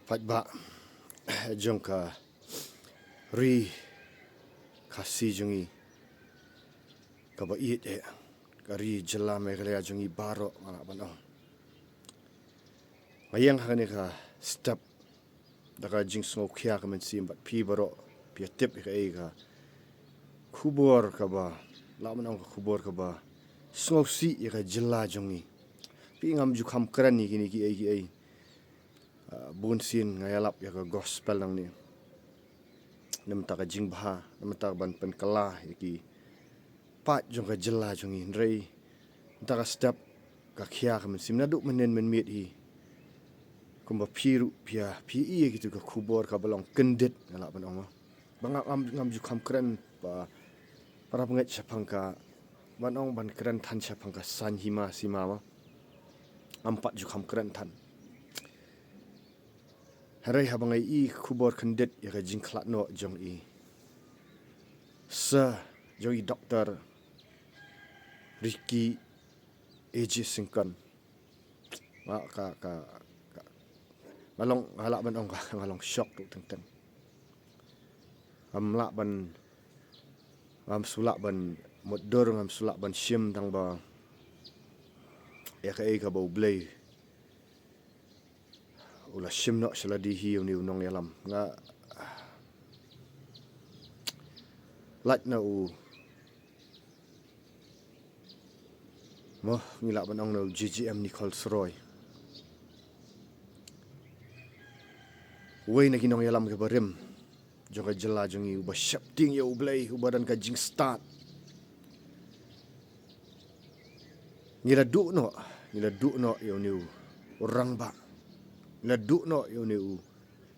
Phật bạ jong ka ri kasi jongi ka ba it ka ri jela me kala jongi baro ngala banong ngayang hakani ka step daga jing sngo khia ka men sim bat phi baro pi tip ka e ka khubor ka ba la manong ka khubor ka ba sngo si ka jela jongi pi ngam ju kham kran ni ki ai bun sin ngayalap ya ka gospel nang ni nam ta ka jing bha nam ta ban pen kala ki pat jong ka jela jongi rei ta ka step ka khia ka men sim na du menen men mit hi kumba phiru pia phi i gitu ka khubor ka balong kendet ngala banong banga ngam ju kham kran pa para pengat sapangka banong ban kran than sapangka san hima sima ma ampat ju kham kran than harai habangai i khubor kendet ya ka jing khlat no jong i sa jong i doktor Ricky AJ Singkan ma ka malong halak ban ong ka malong shock tu teng amla ban ngam sulak ban modor ngam sulak ban shim tang ba ya ka e ka bau blay ula shim no shala di hi ni nong yalam nga lat na u mo ngila ban ong no GGM Nicole Sroy way na kinong yalam ka barim jong ka jela jong i uba shapting ya ublay ubadan ka jing start ngila du no yo ni orang ba ngila du no yo ni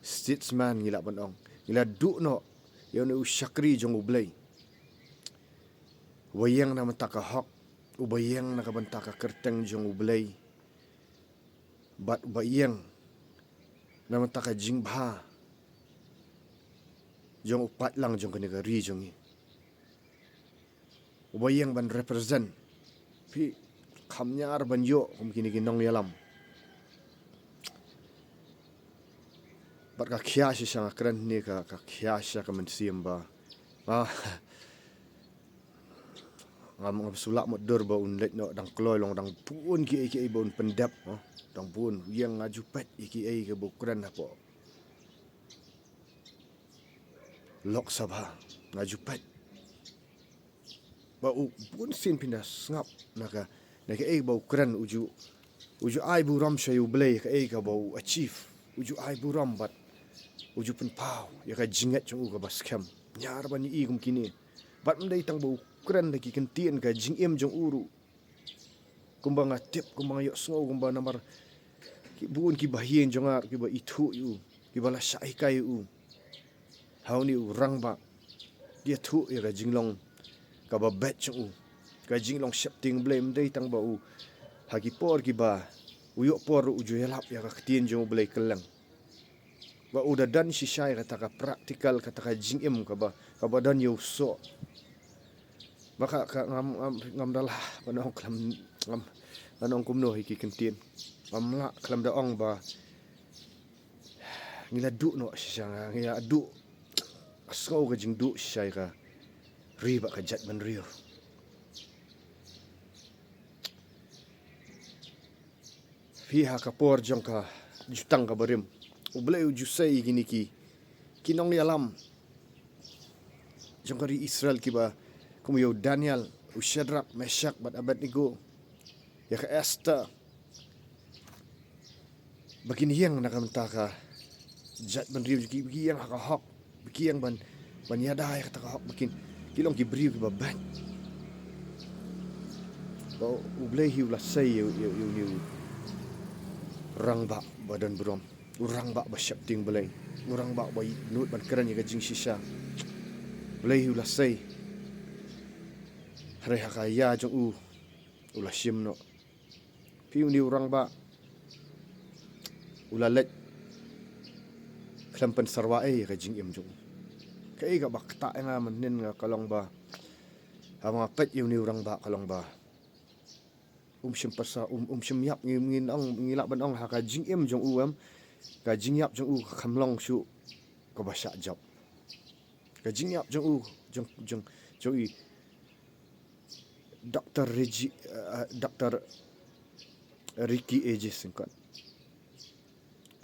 statesman ngila ban ong ngila du no yo ni shakri jong ublay wayang na mataka hok ubayang na kabantaka kerteng jong ublay bat ubayang na mataka jing bha jong upat lang jong kaniga ri jong i ubayang ban represent pi khamnyar ban yo kum kini kinong yalam bat ka khia si sang kran ni ka khia sha ka man siam ba ngam sulak mo dor ba un let no dang kloi long dang pun ki bon pendap dang pun yang ngaju pet ki ke bukran apo Lok Sabha ngaju pet ba u pun sin pindas ngap naka bau kran uju ai bu ram shayu blay ka ka bau achieve uju ai bu ram bat uju pen pau ya ka jingat chung ka bas kem nyar ban i gum kini bat mdai tang bau kran lagi kentien ka jing em jong uru kumbang atip kumbang yo sngo kumbang namar ki buun ki bahien jongar ki ba ithu yu ki bala sai kai u hauni rang ba dia thu ya ka jinglong ka ba bet chung u ka jinglong shapting blame dai tang ba u hagi por ki ba uyo por uju yelap ya ka ktien jong blai kelang ba udah dan si syai kata ka praktikal kata ka jing em ka ba dan yo so maka ka ngam dalah panong klam ngam panong kumno hiki kentien amla klam da ong ba ngila du no sanga ngila du asko ga jing du syai ka riba ka jat man rio fiha ka por jong ka jutang ka barim ublay uju say gini ki kinong yalam jong ka ri Israel ki ba kumiyo Daniel Shadrach Meshach bat Abednego ya ka Esther bagin hiyang nakamta ka jat ban rio ki hiyang ka hok hiyang ban yada ya ka hok bakin kilong ki brio ki ba ban ba ublay hi ula say yu rang ba badan brom urang ba shapting belai urang ba nut ban keran ya jing shisha belai ula say hare hakaya jong ula shim no piu ni urang ba ula let klampan sarwa ka jing em jong kai ga bakta nga manen nga kalong ba ha mga pet yu ni urang ba kalong ba shim pasa shim yap ngin ang ngila ban ong ha ka jing em jong uam ka jingyap jong u khamlong shu ka basha job ka jingyap jong u jong i Dr. Ricky AJ singkon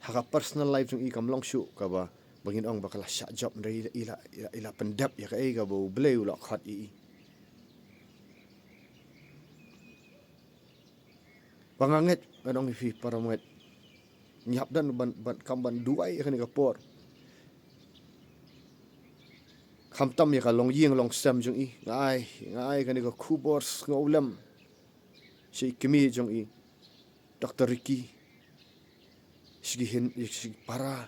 haka personal life jong i kamlong shu ka ba bangin ong bakala sha job ndai ila pendap ya ka ga bo bleu la khat i panganget anong fi paramet nyap dan ban kamban duai kan ka por khamtam ya ka long ying long sam jong i ngai kan ka khubors ngaulam shi kimi jong i Dr. Ricky shigi hin shigi para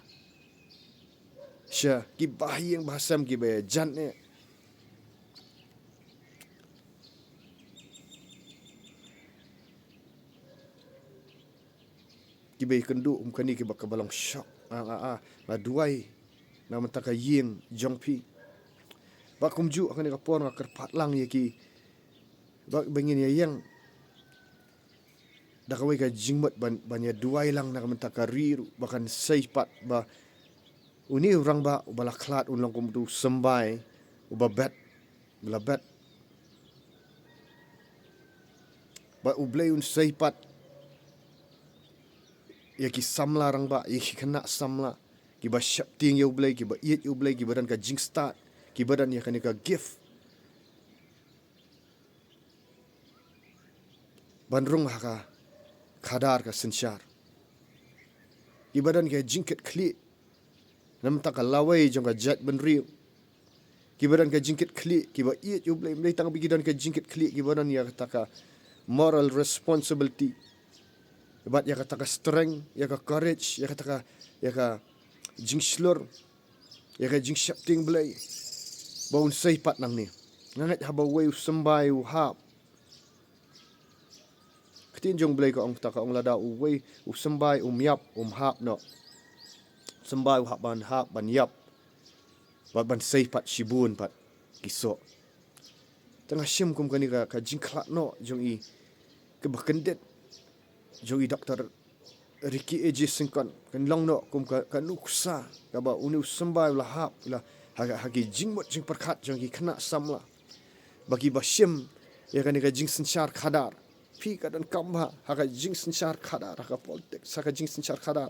sha ki bahiyang bahasam ki ba jan ne ki bay kendu kani ki baka balong shock ma duai na mataka ying jongpi ba kumju kani ka pon ka kerpat lang ye ki ba bangin ye yang da kawai ka jingmat banya duai lang na mataka riru bahkan seipat ba uni orang ba bala klat unlong kum tu sembai uba bet bala bet ba ublei un seipat ya ki samla rang ba ya ki kena samla ki ba syap ting ya ublei ki ba iet ya ublei ki badan ka jing start ki badan ya kani ka gift bandrung haka khadar ka sensyar ki badan ka jingket kli nam tak lawai jong ka jat benriu ki badan ka jingket kli ki ba iet ya ublei mlei tang bigidan ka jingket kli ki badan ya taka moral responsibility bat ya kata ka strength ya ka courage ya ka jing slur ya ka jing shapting blai baun sei pat nang ni ngangat haba wei sembai u hap ktin jong blai ka ong ta ka ong lada u wei u sembai yap hap no sembai u hap ban yap ban sei pat shibun pat kiso tengah sim kum kani ka jing klat no jong i ke bakendet jogi Dr. Ricky AJ singkon kan long no kum ka nuksa ka ba unu sembai la hap la hagi jingmot jing perkhat jong ki kena samla bagi basim ya kan ka jing senchar khadar phi ka dan kamba haga jing senchar khadar haga politik saka jing senchar khadar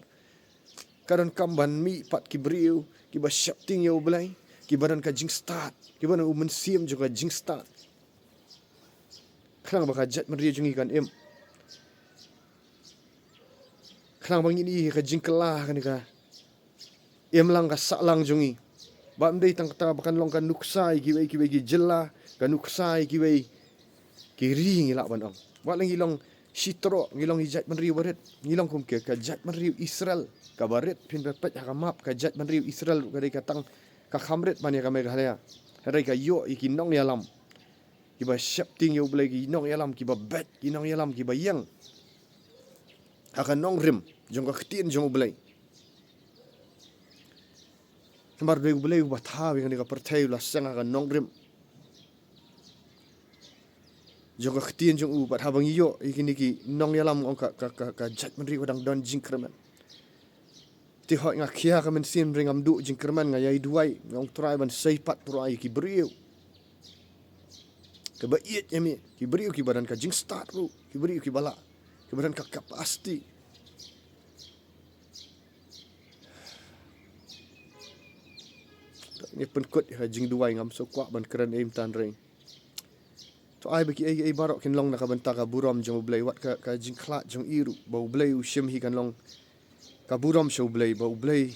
kadan kamban mi pat ki briu ki ba shapting yo blai ki badan ka jing start ki badan umen sim juga jing start klang ba ka jat meri jong kan em klang bang ini ka jingkelah kan ka em lang ka salang jongi ba mdei tang ta bakan long kan nuksai ki wei ki jella kan nuksai ki wei ki ring ila ban ong ba lang ilong sitro ngilong hijat man riu baret ngilong kum ke ka jat man riu Israel ka baret pin pet ha map ka jat man riu Israel ka dei ka tang ka khamret man ya ka me halaya hari ka yo iki nong yalam ki ba shapting yo blai ki nong yalam ki ba bet ki nong yalam ki ba yang akan nong rim jong ka khtin jong blai sambar de blai ba tha wi ngani ka perthai la sang akan nong rim jong ka khtin jong u ba tha bang yo ikini ki nong yalam ong ka jat man ri wadang don jingkerman ti hoi nga khia ka men sim ring am du jingkerman nga yai duai ngong trai ban sei pat purai ki briu ke ba iet yami ki briu ki badan ka jing start ru ki briu ki bala ki badan ka kapasti ni penkut ha jing duai ngam so kwa ban kran aim tan ring to ai baki ai barok kin long na ka banta ka buram jong blai wat ka jing khlat jong iru bau blai u shim hi kan long ka buram show blai bau blai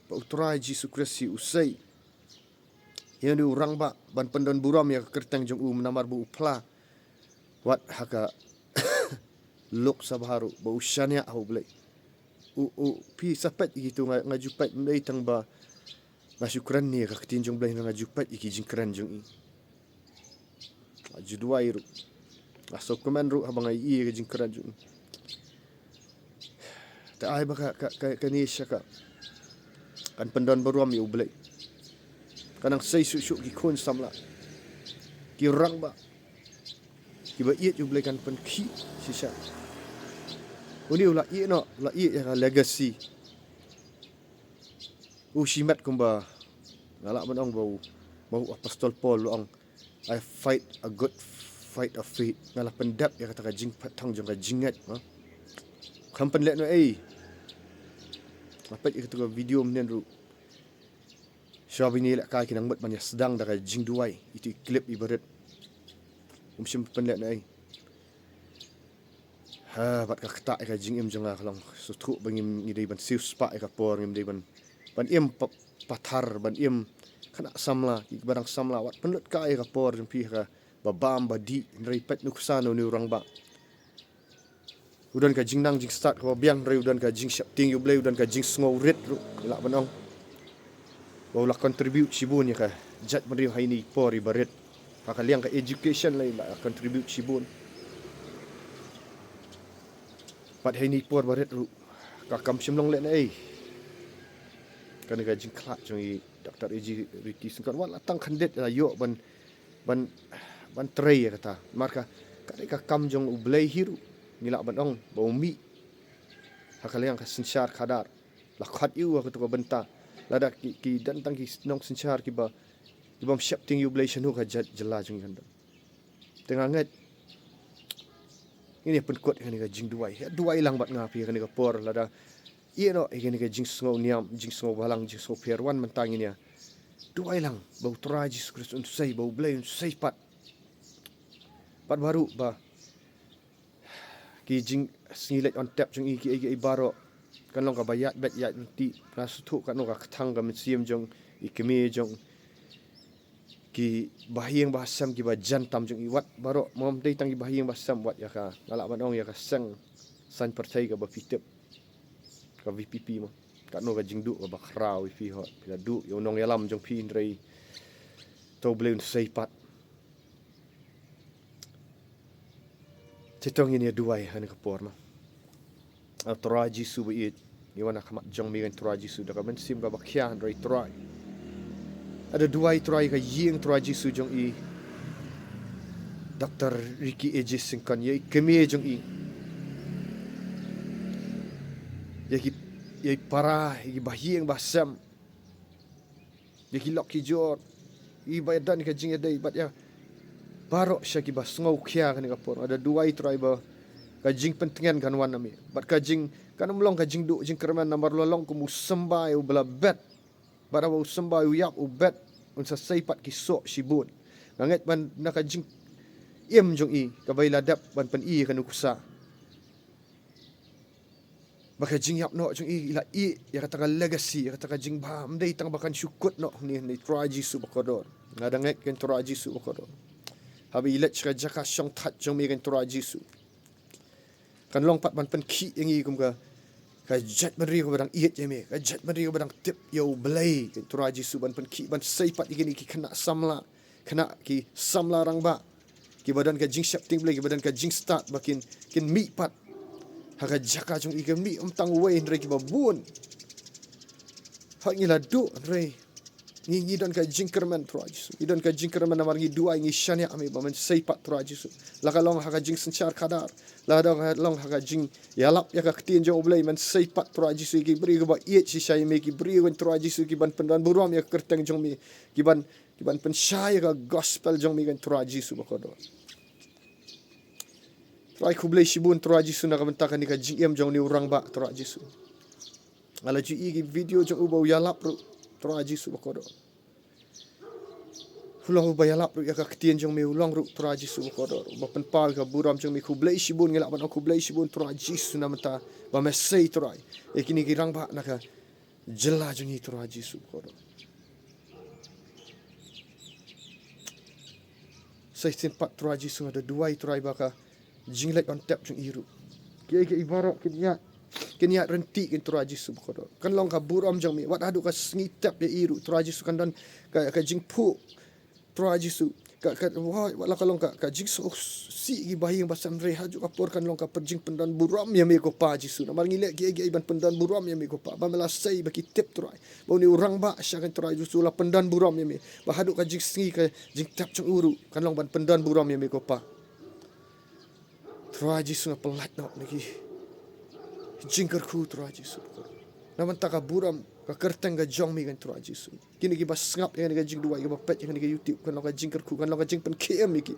bau trai jisu krisi usai yang orang ba ban pendon buram ya kertang jong u menamar bu pla wat haka lok sabharu bau shania au blai u pi sapet gitu ngajupat mei tang ba masyukran ni ka tin jong blai ngajupat iki jing kran jong i judua iru aso komen ru habang ai ka jing kran jong ta ai ba ka ni syaka kan pendon buram ya blai kanang sei su ki kun samla ki rang ba ki ba iet ju blai kan pen khi sisa uni la i no la i ya legacy Shimat kumba ngalak man ong bau apostol Paul ong I fight a good fight of faith ngalah pendap ya kata jing patang jong jingat kampan let no apa itu video menen ru Syabini lek kai kinang mat man ya sedang dak jing duai itu klip ibarat sim penlet na bat ka kata ka jing im jong kalong sutu bangim ngidai ban siu spa ka por ngim dei ban im pathar ban im kana samla ki barang samla wat penlut kai ka por jong pi ka babam badi nrai pet nuksano ni orang ba udan ka jing nang jing start ko biang nrai udan ka jing shap ting yu blai udan ka jing sngow red ru la banong baula contribute sibun ya ka jat mari haini por ibarat kakaliang ka education lai ba contribute sibun pat haini por baret ru ka kam simlong le nai kan ga jing khlak jong Dr. Eji Ricky singkat wala tang khandet la yo ban trei kata marka ka kam jong ublai hiru ngilak ban ong bau mi kakaliang ka sinsar khadar la khat yu ka to benta lada ki dan tang ki nong sinsar ki ba ibam syap ting yu blai shanu ka jela jong kan tengah ngat ini pen kot kan ka jing duai lang bat ngapi kan ka por lada ieno kan ka jing sngo niam jing sngo balang jing sngo perwan mentang ini ya duai lang bau tragis Kristus sai bau blai sai pat baru ba ki jing snilet on tap jong iki baro kan long ka bayat bet ya ti rasutu kan long ka thang ka mesiam jong ikeme jong ki bahiang basam ki ba jantam jong iwat baro mom dei tang ki bahiang basam wat ya ka ngalak banong ya ka sang san percaya ka ba fitep ka VPP mo ka no ka jingdu ka ba khrau fi ho bila du yo nong yalam jong phi ndrei to bleun sei pat titong ini duai han ka por ma traji su bi ni wana khamat jong mi gan traji su da ka men sim ka ba khia ndrei trai ada duai try ka ying traji su jong Dr. Ricky Eji singkan ye kemi jong ye para ye bahieng basam ye ki lok ki jor badan ka jing dai bat ya barok syaki bas ngau khia kan ka por ada duai try ba ka jing pentingan kan wan ami bat ka jing kan mlong ka jing du jing kerman nomor lolong ku musambai u bela bet bara u sambai u yap u bet unsa saipat ki sok sibun nganget ban naka jing jong ka baila dap ban pen kan ukusa baka jing yap no jong ila ya kata legacy ya kata jing ba mdei tang bakan syukut no ni traji su bakodor ngadanget kan traji su bakodor habi ilet chka jaka syong that jong mi kan traji su kan long pat ban pen ki yangi kum ka jat meri ko badang iet yeme ka jat meri ko badang tip yo belai ke turaji su ban pen ki ban sei pat igini ki kena samla ki samla rang ba ki badan ka jing shap ting belai ki badan ka jing start bakin kin mi pat ha jaka jong ikan mi tang wei ndre ki babun ha ngila du ndre ngi don ka jing kerman turaji su idon ka jing kerman namar ngi dua ngi shania ami ba men sei pat turaji su la ka long ha ka jing senchar khadar la dong long ha jing yalap ya ka ktien jong oblai man sei pat turaji su ki bri ba iet si sai me ki bri wen turaji su ki ban pendan buram ya kerteng jong mi ki ban pen syai ka gospel jong mi kan turaji su bakodo trai kublai sibun turaji su na ka bentakan ni ka jing jong ni urang ba turaji su ala ji ki video jong ubau yalap ru turaji su bakodo Hulang ubaya lap ya ka ktien jong mi ulang ru turaji su bakodo ba pen pal ka buram jong mi kublai sibun ngelak ban kublai sibun turaji su na mata ba mesei turai kini ki rang ba na ka jela jong ni turaji su bakodo sai pat turaji su ada duai turai ba ka jinglet on tap jong iru ki ibarat kini renti kin turaji su bakodo kan long ka buram jong mi wat adu ka ngitap ya iru turaji su kan don ka jing pu turaji su ka wala kalong ka jing so si gi bahing basam re haju ka por kan long ka perjing pendan buram ya me ko pa ji su na mar ngile gi ban pendan buram ya me ko pa ba mela sei ba ki tip turai ba ni urang ba sya kan turai su la pendan buram ya me ba hadu ka jing singi ka jing tap chung uru kan long ban pendan buram ya me ko pa turaji su pelat no lagi jing kerku turaji su naman taka buram ka kerteng ka jong mi kan Tuhan Yesus. Kini kita sengap yang ka jing dua, kita pet yang ka YouTube kan long ka jing kerku kan long ka jing pen KM iki.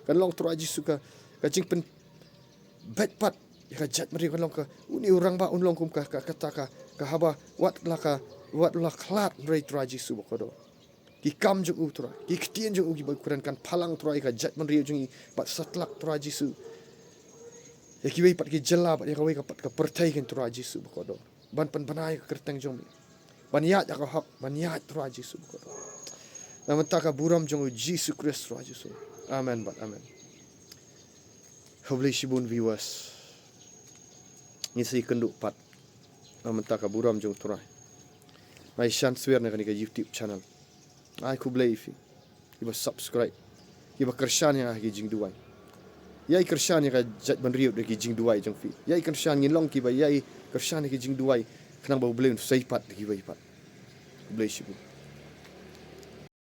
Kan long Tuhan Yesus ka jing pen bet ya ka jat meri kan long ka uni orang ba unlong kum ka kata ka haba wat la klat meri Tuhan Yesus bokodo. Ki kam jung utra, ki ktien jung ugi bakuran kan palang Tuhan ka jat meri jung bat satlak Tuhan Yesus. Ya ki wei pat ki jela pat ya ka wei ka pat ka pertai kan Tuhan Yesus bokodo. Ban pen banai ka kerteng jong mi. Ban yat ya ka hak, ban yat Tuhan Yesus bokodo. Namun taka buram jong Yesus Kristus Tuhan Yesus. Amen bat amen. Hobli shibun viewers. Ngisi kenduk pat. Namun taka buram jong Tuhan. Mai shan swear na kanika YouTube channel. Ai ku blai fi. Iba subscribe. Iba kershan yang agi jing duai. Yai kershan yang ka jat ban riut de ki jing duai jong fi. Yai kershan ngin long ki ba yai kershan ki jing duai. Kenang bau blai sai pat ki bai pat. Blai shibun.